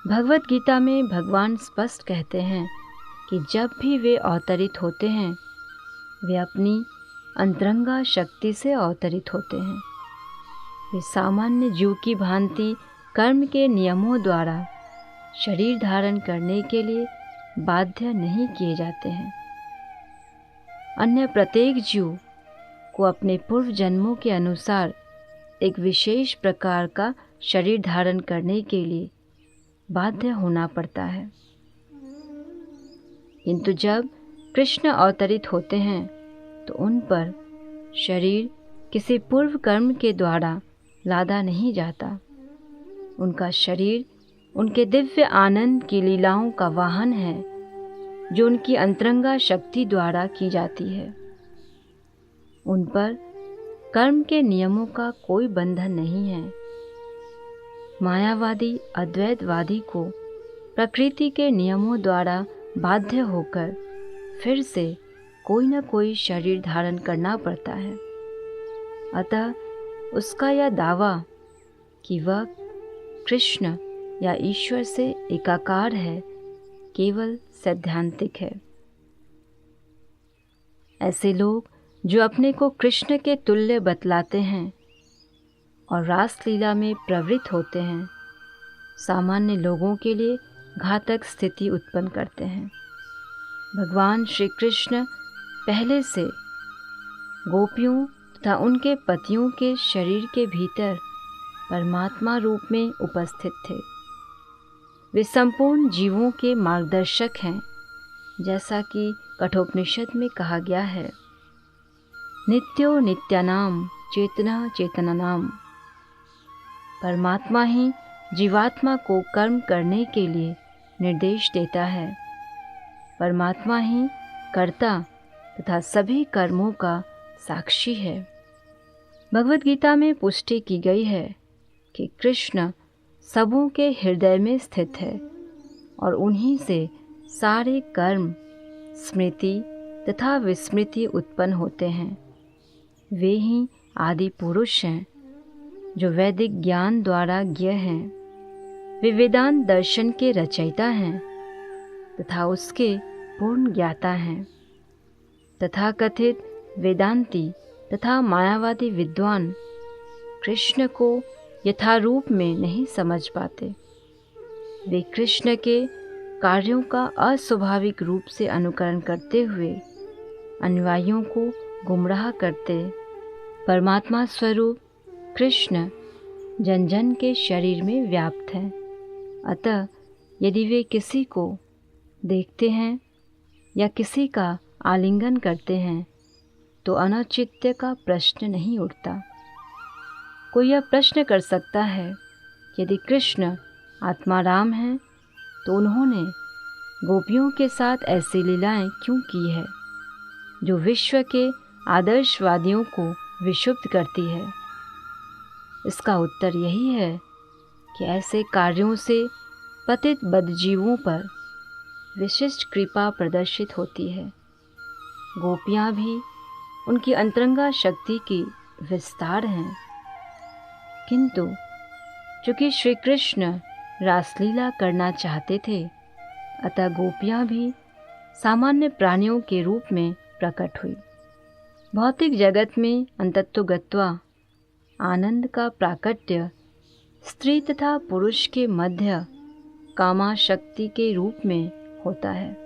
भगवत गीता में भगवान स्पष्ट कहते हैं कि जब भी वे अवतरित होते हैं वे अपनी अंतरंगा शक्ति से अवतरित होते हैं। वे सामान्य जीव की भांति कर्म के नियमों द्वारा शरीर धारण करने के लिए बाध्य नहीं किए जाते हैं। अन्य प्रत्येक जीव को अपने पूर्व जन्मों के अनुसार एक विशेष प्रकार का शरीर धारण करने के लिए बाध्य होना पड़ता है। किंतु जब कृष्ण अवतरित होते हैं तो उन पर शरीर किसी पूर्व कर्म के द्वारा लादा नहीं जाता। उनका शरीर उनके दिव्य आनंद की लीलाओं का वाहन है जो उनकी अंतरंगा शक्ति द्वारा की जाती है। उन पर कर्म के नियमों का कोई बंधन नहीं है। मायावादी अद्वैतवादी को प्रकृति के नियमों द्वारा बाध्य होकर फिर से कोई न कोई शरीर धारण करना पड़ता है। अतः उसका यह दावा कि वह कृष्ण या ईश्वर से एकाकार है केवल सैद्धांतिक है। ऐसे लोग जो अपने को कृष्ण के तुल्य बतलाते हैं और रासलीला में प्रवृत्त होते हैं सामान्य लोगों के लिए घातक स्थिति उत्पन्न करते हैं। भगवान श्री कृष्ण पहले से गोपियों तथा उनके पतियों के शरीर के भीतर परमात्मा रूप में उपस्थित थे। वे संपूर्ण जीवों के मार्गदर्शक हैं, जैसा कि कठोपनिषद में कहा गया है, नित्यो नित्यानाम चेतना चेतनानाम। परमात्मा ही जीवात्मा को कर्म करने के लिए निर्देश देता है। परमात्मा ही कर्ता तथा सभी कर्मों का साक्षी है। भगवत गीता में पुष्टि की गई है कि कृष्ण सबों के हृदय में स्थित है और उन्हीं से सारे कर्म, स्मृति तथा विस्मृति उत्पन्न होते हैं। वे ही आदि पुरुष हैं जो वैदिक ज्ञान द्वारा ज्ञ हैं। वे वेदांत दर्शन के रचयिता हैं तथा उसके पूर्ण ज्ञाता हैं। तथाकथित वेदांती तथा मायावादी विद्वान कृष्ण को यथारूप में नहीं समझ पाते। वे कृष्ण के कार्यों का अस्वाभाविक रूप से अनुकरण करते हुए अनुयायियों को गुमराह करते। परमात्मा स्वरूप कृष्ण जन जन के शरीर में व्याप्त है। अतः यदि वे किसी को देखते हैं या किसी का आलिंगन करते हैं तो अनौचित्य का प्रश्न नहीं उठता। कोई यह प्रश्न कर सकता है कि यदि कृष्ण आत्मा राम हैं तो उन्होंने गोपियों के साथ ऐसी लीलाएं क्यों की है जो विश्व के आदर्शवादियों को विक्षुब्ध करती है। इसका उत्तर यही है कि ऐसे कार्यों से पतित बद्धजीवों पर विशिष्ट कृपा प्रदर्शित होती है। गोपियाँ भी उनकी अंतरंगा शक्ति की विस्तार हैं। किंतु चूँकि श्री कृष्ण रासलीला करना चाहते थे, अतः गोपियाँ भी सामान्य प्राणियों के रूप में प्रकट हुई। भौतिक जगत में अंततो गत्वा आनंद का प्राकट्य स्त्री तथा पुरुष के मध्य कामा शक्ति के रूप में होता है।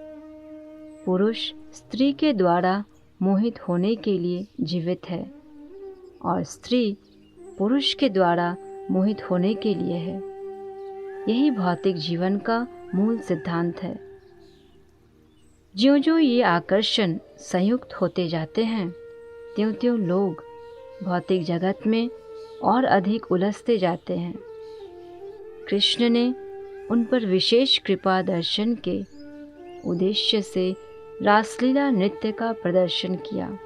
पुरुष स्त्री के द्वारा मोहित होने के लिए जीवित है और स्त्री पुरुष के द्वारा मोहित होने के लिए है। यही भौतिक जीवन का मूल सिद्धांत है। ज्यों-ज्यों ये आकर्षण संयुक्त होते जाते हैं, त्यों-त्यों लोग भौतिक जगत में और अधिक उलझते जाते हैं। कृष्ण ने उन पर विशेष कृपा दर्शन के उद्देश्य से रासलीला नृत्य का प्रदर्शन किया।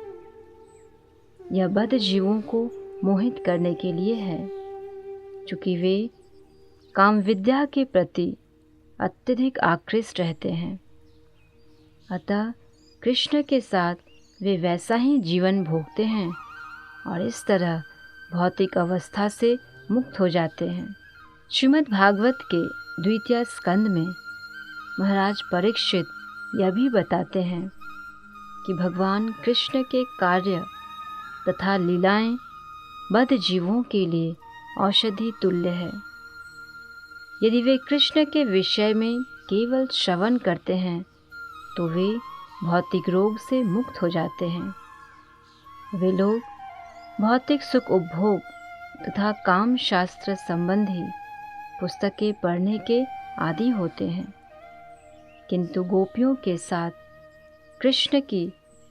यह बद्ध जीवों को मोहित करने के लिए है, चूँकि वे काम विद्या के प्रति अत्यधिक आकृष्ट रहते हैं। अतः कृष्ण के साथ वे वैसा ही जीवन भोगते हैं और इस तरह भौतिक अवस्था से मुक्त हो जाते हैं। श्रीमद् भागवत के द्वितीय स्कंद में महाराज परीक्षित यह भी बताते हैं कि भगवान कृष्ण के कार्य तथा लीलाएं बद्ध जीवों के लिए औषधि तुल्य है। यदि वे कृष्ण के विषय में केवल श्रवण करते हैं तो वे भौतिक रोग से मुक्त हो जाते हैं। वे लोग भौतिक सुख उपभोग तथा काम शास्त्र संबंधी पुस्तकें पढ़ने के आदी होते हैं, किंतु गोपियों के साथ कृष्ण की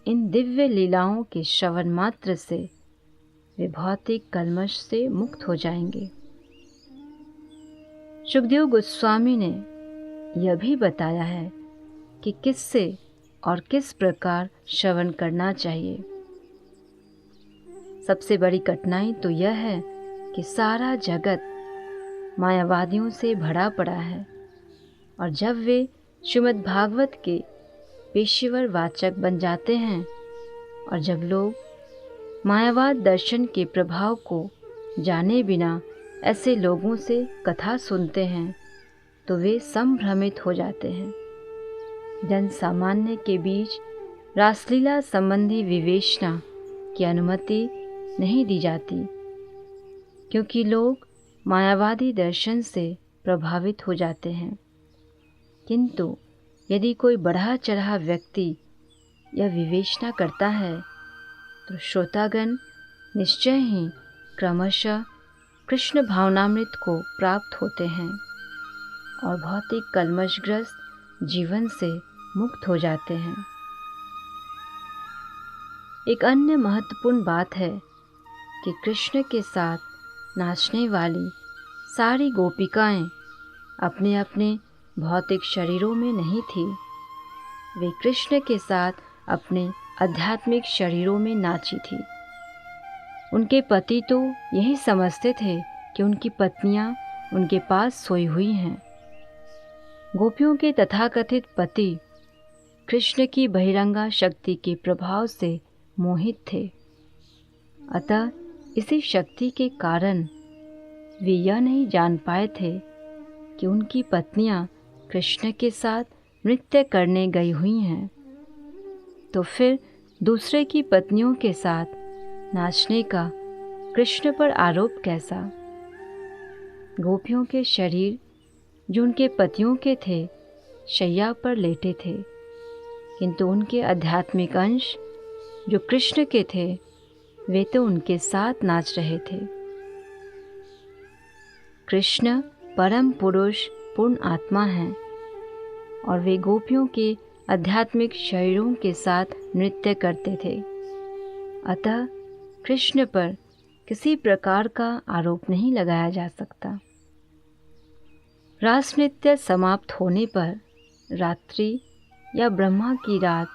इन दिव्य लीलाओं के श्रवण मात्र से वे भौतिक कल्मश से मुक्त हो जाएंगे। सुखदेव गोस्वामी ने यह भी बताया है कि किससे और किस प्रकार श्रवण करना चाहिए। सबसे बड़ी कठिनाई तो यह है कि सारा जगत मायावादियों से भरा पड़ा है, और जब वे श्रीमद् भागवत के पेशेवर वाचक बन जाते हैं और जब लोग मायावाद दर्शन के प्रभाव को जाने बिना ऐसे लोगों से कथा सुनते हैं तो वे संभ्रमित हो जाते हैं। जन सामान्य के बीच रासलीला संबंधी विवेचना की अनुमति नहीं दी जाती, क्योंकि लोग मायावादी दर्शन से प्रभावित हो जाते हैं। किंतु यदि कोई बढ़ा चढ़ा व्यक्ति यह विवेचना करता है तो श्रोतागण निश्चय ही क्रमशः कृष्ण भावनामृत को प्राप्त होते हैं और भौतिक कल्मशग्रस्त जीवन से मुक्त हो जाते हैं। एक अन्य महत्वपूर्ण बात है कि कृष्ण के साथ नाचने वाली सारी गोपिकाएं अपने अपने भौतिक शरीरों में नहीं थी। वे कृष्ण के साथ अपने आध्यात्मिक शरीरों में नाची थी। उनके पति तो यही समझते थे कि उनकी पत्नियां उनके पास सोई हुई हैं। गोपियों के तथाकथित पति कृष्ण की बहिरंगा शक्ति के प्रभाव से मोहित थे। अतः इसी शक्ति के कारण वे यह नहीं जान पाए थे कि उनकी पत्नियां कृष्ण के साथ नृत्य करने गई हुई हैं। तो फिर दूसरे की पत्नियों के साथ नाचने का कृष्ण पर आरोप कैसा? गोपियों के शरीर जो उनके पतियों के थे शैया पर लेटे थे, किंतु उनके आध्यात्मिक अंश जो कृष्ण के थे वे तो उनके साथ नाच रहे थे। कृष्ण परम पुरुष पूर्ण आत्मा हैं और वे गोपियों के आध्यात्मिक शरीरों के साथ नृत्य करते थे। अतः कृष्ण पर किसी प्रकार का आरोप नहीं लगाया जा सकता। रास नृत्य समाप्त होने पर रात्रि या ब्रह्मा की रात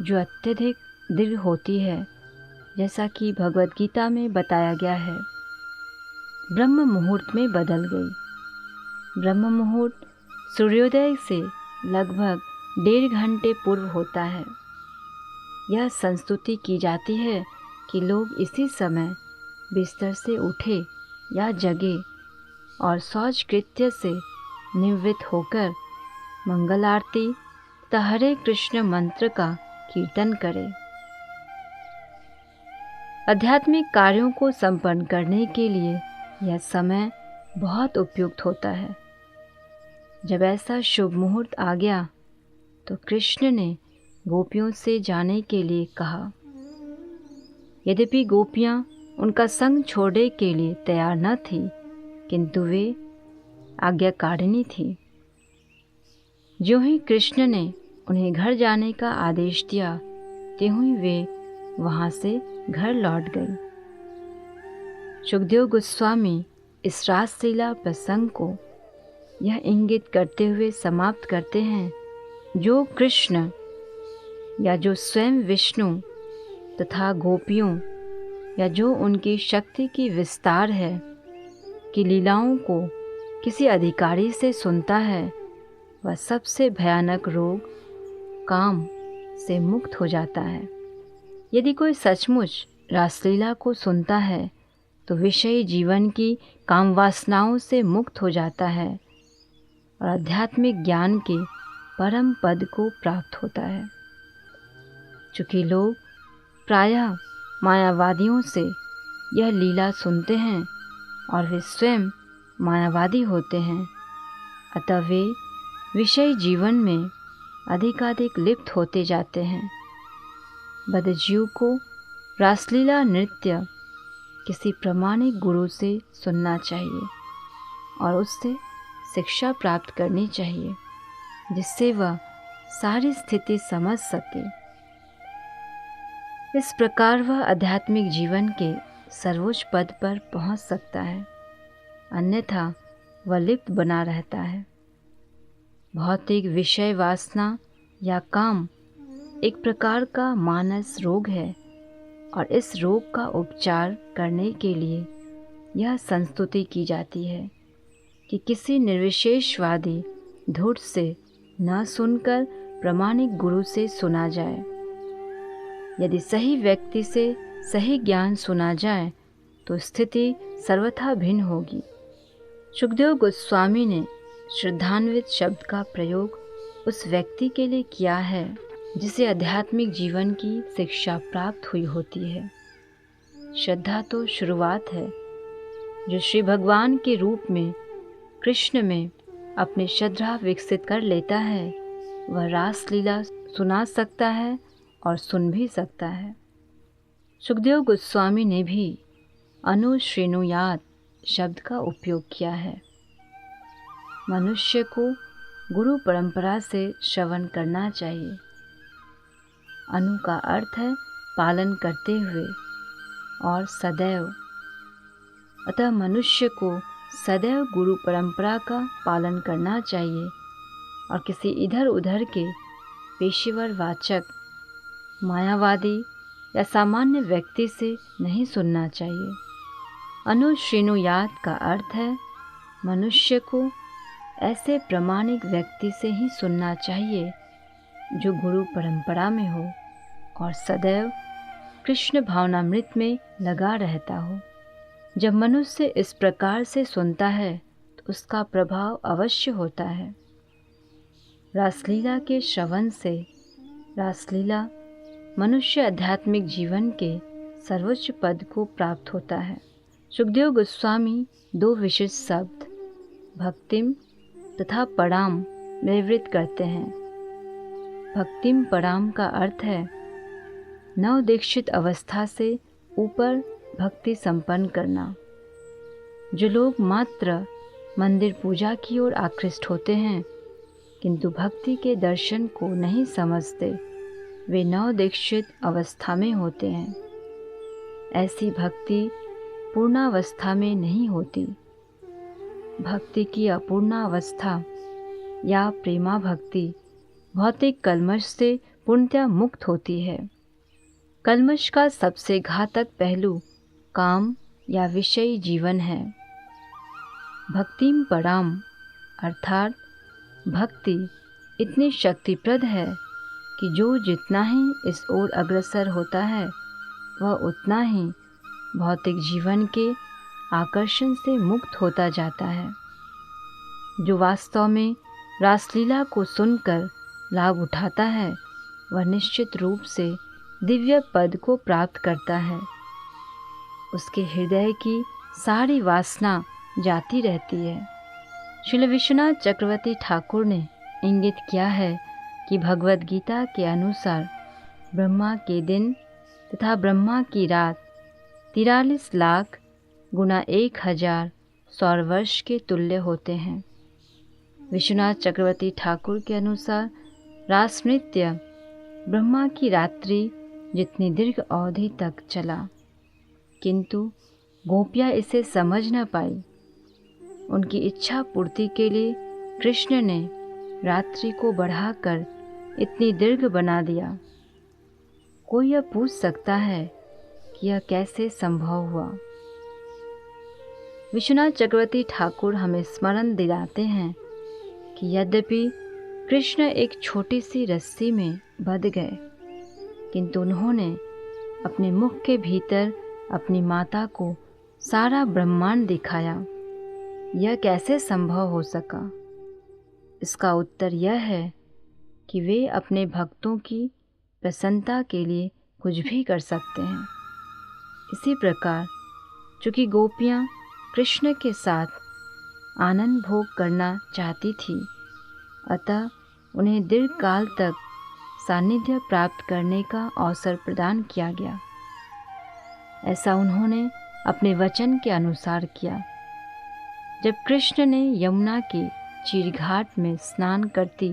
जो अत्यधिक दीर्घ होती है, जैसा कि भगवद गीता में बताया गया है, ब्रह्म मुहूर्त में बदल गई। ब्रह्म मुहूर्त सूर्योदय से लगभग 1.5 घंटे पूर्व होता है। यह संस्तुति की जाती है कि लोग इसी समय बिस्तर से उठे या जगे और शौच कृत्य से निवृत्त होकर मंगल आरती तथा हरे कृष्ण मंत्र का कीर्तन करें। आध्यात्मिक कार्यों को संपन्न करने के लिए यह समय बहुत उपयुक्त होता है। जब ऐसा शुभ मुहूर्त आ गया तो कृष्ण ने गोपियों से जाने के लिए कहा। यद्यपि गोपियां उनका संग छोड़ने के लिए तैयार न थी, किंतु वे आज्ञाकारिणी थी। ज्यों ही कृष्ण ने उन्हें घर जाने का आदेश दिया, त्यों ही वे वहां से घर लौट गई। सुखदेव गोस्वामी इस रासलीला प्रसंग को यह इंगित करते हुए समाप्त करते हैं, जो कृष्ण या जो स्वयं विष्णु तथा गोपियों या जो उनकी शक्ति की विस्तार है कि लीलाओं को किसी अधिकारी से सुनता है, वह सबसे भयानक रोग काम से मुक्त हो जाता है। यदि कोई सचमुच रासलीला को सुनता है तो विषयी जीवन की काम वासनाओं से मुक्त हो जाता है और आध्यात्मिक ज्ञान के परम पद को प्राप्त होता है। चूँकि लोग प्रायः मायावादियों से यह लीला सुनते हैं और वे स्वयं मायावादी होते हैं, अतः वे विषय जीवन में अधिकाधिक लिप्त होते जाते हैं। बद्धजीव को रासलीला नृत्य किसी प्रामाणिक गुरु से सुनना चाहिए और उससे शिक्षा प्राप्त करनी चाहिए, जिससे वह सारी स्थिति समझ सके। इस प्रकार वह आध्यात्मिक जीवन के सर्वोच्च पद पर पहुंच सकता है, अन्यथा वह लिप्त बना रहता है। भौतिक विषय वासना या काम एक प्रकार का मानस रोग है और इस रोग का उपचार करने के लिए यह संस्तुति की जाती है कि किसी निर्विशेषवादी धूर्त से न सुनकर प्रामाणिक गुरु से सुना जाए। यदि सही व्यक्ति से सही ज्ञान सुना जाए तो स्थिति सर्वथा भिन्न होगी। सुखदेव गोस्वामी ने श्रद्धान्वित शब्द का प्रयोग उस व्यक्ति के लिए किया है जिसे आध्यात्मिक जीवन की शिक्षा प्राप्त हुई होती है। श्रद्धा तो शुरुआत है। जो श्री भगवान के रूप में कृष्ण में अपनी श्रद्धा विकसित कर लेता है, वह रासलीला सुना सकता है और सुन भी सकता है। सुखदेव गोस्वामी ने भी अनुश्रेणुयात शब्द का उपयोग किया है। मनुष्य को गुरु परंपरा से श्रवण करना चाहिए। अनु का अर्थ है पालन करते हुए और सदैव, अतः मनुष्य को सदैव गुरु परंपरा का पालन करना चाहिए और किसी इधर उधर के पेशेवर वाचक, मायावादी या सामान्य व्यक्ति से नहीं सुनना चाहिए। अनुश्रेणुयात का अर्थ है मनुष्य को ऐसे प्रामाणिक व्यक्ति से ही सुनना चाहिए जो गुरु परंपरा में हो और सदैव कृष्ण भावनामृत में लगा रहता हो। जब मनुष्य इस प्रकार से सुनता है तो उसका प्रभाव अवश्य होता है। रासलीला के श्रवण से रासलीला मनुष्य आध्यात्मिक जीवन के सर्वोच्च पद को प्राप्त होता है। सुखदेव गोस्वामी दो विशिष्ट शब्द भक्तिम तथा पराम व्यवहृत करते हैं। भक्तिम पराम का अर्थ है नवदीक्षित अवस्था से ऊपर भक्ति संपन्न करना। जो लोग मात्र मंदिर पूजा की ओर आकृष्ट होते हैं किंतु भक्ति के दर्शन को नहीं समझते, वे नवदीक्षित अवस्था में होते हैं। ऐसी भक्ति पूर्णावस्था में नहीं होती। भक्ति की अपूर्णावस्था या प्रेमा भक्ति भौतिक कल्मश से पूर्णतया मुक्त होती है। कल्मश का सबसे घातक पहलू काम या विषयी जीवन है। भक्तिम पराम अर्थात भक्ति इतनी शक्तिप्रद है कि जो जितना ही इस ओर अग्रसर होता है वह उतना ही भौतिक जीवन के आकर्षण से मुक्त होता जाता है। जो वास्तव में रासलीला को सुनकर लाभ उठाता है वह निश्चित रूप से दिव्य पद को प्राप्त करता है। उसके हृदय की सारी वासना जाती रहती है। श्री विश्वनाथ चक्रवर्ती ठाकुर ने इंगित किया है कि भगवद गीता के अनुसार ब्रह्मा के दिन तथा ब्रह्मा की रात 43 लाख गुना 1000 सौर वर्ष के तुल्य होते हैं। विश्वनाथ चक्रवर्ती ठाकुर के अनुसार रास नृत्य ब्रह्मा की रात्रि जितनी दीर्घ अवधि तक चला, किंतु गोपियाँ इसे समझ न पाई। उनकी इच्छा पूर्ति के लिए कृष्ण ने रात्रि को बढ़ाकर इतनी दीर्घ बना दिया। कोई यह पूछ सकता है कि यह कैसे संभव हुआ। विश्वनाथ चक्रवर्ती ठाकुर हमें स्मरण दिलाते हैं कि यद्यपि कृष्ण एक छोटी सी रस्सी में बंध गए, किंतु उन्होंने अपने मुख के भीतर अपनी माता को सारा ब्रह्मांड दिखाया। यह कैसे संभव हो सका? इसका उत्तर यह है कि वे अपने भक्तों की प्रसन्नता के लिए कुछ भी कर सकते हैं। इसी प्रकार चूँकि गोपियाँ कृष्ण के साथ आनंद भोग करना चाहती थी, अतः उन्हें दीर्घ काल तक सानिध्य प्राप्त करने का अवसर प्रदान किया गया। ऐसा उन्होंने अपने वचन के अनुसार किया। जब कृष्ण ने यमुना के चीरघाट में स्नान करती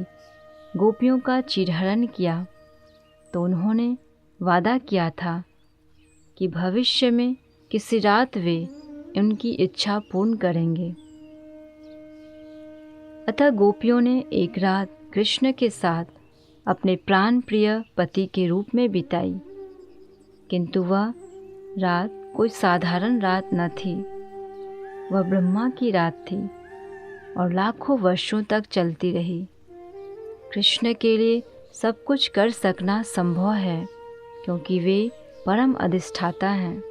गोपियों का चीरहरण किया, तो उन्होंने वादा किया था कि भविष्य में किसी रात वे उनकी इच्छा पूर्ण करेंगे। अतः गोपियों ने एक रात कृष्ण के साथ अपने प्राण प्रिय पति के रूप में बिताई, किंतु वह रात कोई साधारण रात न थी। वह ब्रह्मा की रात थी और लाखों वर्षों तक चलती रही। कृष्ण के लिए सब कुछ कर सकना संभव है, क्योंकि वे परम अधिष्ठाता हैं।